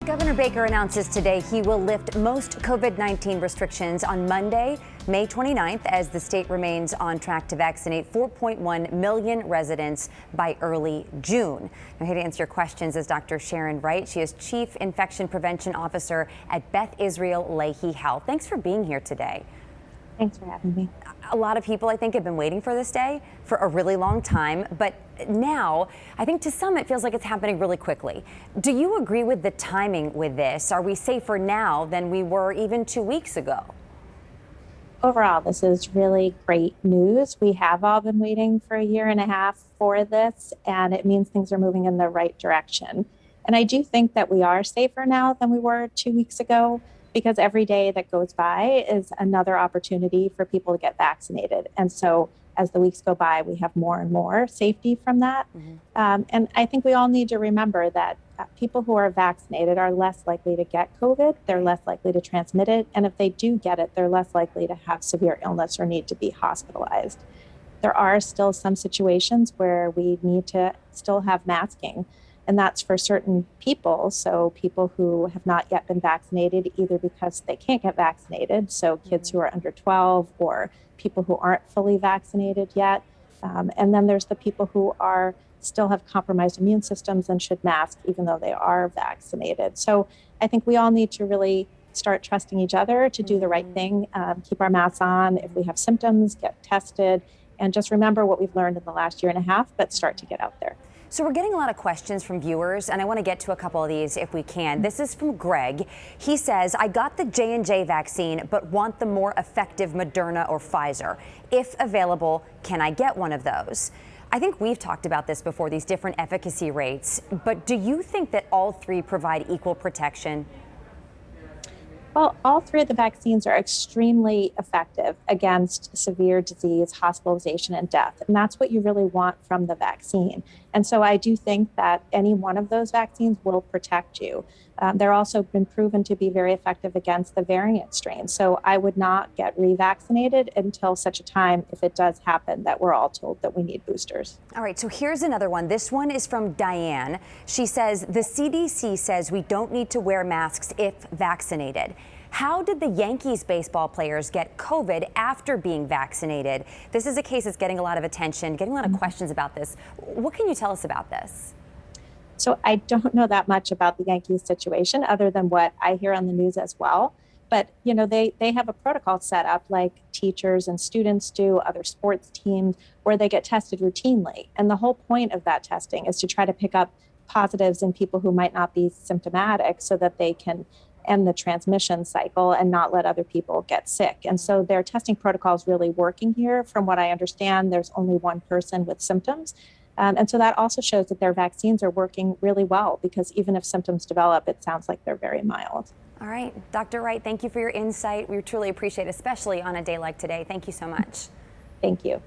Governor Baker announces today he will lift most COVID-19 restrictions on Monday, May 29th, as the state remains on track to vaccinate 4.1 million residents by early June. Now, here to answer your questions is Dr. Sharon Wright. She is Chief Infection Prevention Officer at Beth Israel Lahey Health. Thanks for being here today. Thanks for having me. A lot of people, I think, have been waiting for this day for a really long time, but now I think to some it feels like it's happening really quickly. Do you agree with the timing with this? Are we safer now than we were even 2 weeks ago? Overall, this is really great news. We have all been waiting for a year and a half for this, and it means things are moving in the right direction. And I do think that we are safer now than we were 2 weeks ago, because every day that goes by is another opportunity for people to get vaccinated. And so as the weeks go by, we have more and more safety from that. And I think we all need to remember that people who are vaccinated are less likely to get COVID. They're less likely to transmit it. And if they do get it, they're less likely to have severe illness or need to be hospitalized. There are still some situations where we need to still have masking. And that's for certain people. So people who have not yet been vaccinated, either because they can't get vaccinated, so kids who are under 12 or people who aren't fully vaccinated yet. And then there's the people who are still have compromised immune systems and should mask even though they are vaccinated. So I think we all need to really start trusting each other to do the right thing, keep our masks on. If we have symptoms, get tested, and just remember what we've learned in the last year and a half, but start to get out there. So we're getting a lot of questions from viewers, and I want to get to a couple of these if we can. This is from Greg. He says, I got the J&J vaccine, but want the more effective Moderna or Pfizer. If available, can I get one of those? I think we've talked about this before, these different efficacy rates, but do you think that all three provide equal protection? Well, all three of the vaccines are extremely effective against severe disease, hospitalization, and death. And that's what you really want from the vaccine. And so I do think that any one of those vaccines will protect you. They're also been proven to be very effective against the variant strain. So I would not get revaccinated until such a time, if it does happen, that we're all told that we need boosters. All right, so here's another one. This one is from Diane. She says, the CDC says we don't need to wear masks if vaccinated. How did the Yankees baseball players get COVID after being vaccinated? This is a case that's getting a lot of attention, getting a lot of questions about this. What can you tell us about this? So I don't know that much about the Yankees situation other than what I hear on the news as well. But, you know, they have a protocol set up like teachers and students do, other sports teams, where they get tested routinely. And the whole point of that testing is to try to pick up positives in people who might not be symptomatic so that they can end the transmission cycle and not let other people get sick. And so their testing protocol is really working here. From what I understand, there's only one person with symptoms. And so that also shows that their vaccines are working really well, because even if symptoms develop, it sounds like they're very mild. All right, Dr. Wright, thank you for your insight. We truly appreciate it, especially on a day like today. Thank you so much. Thank you.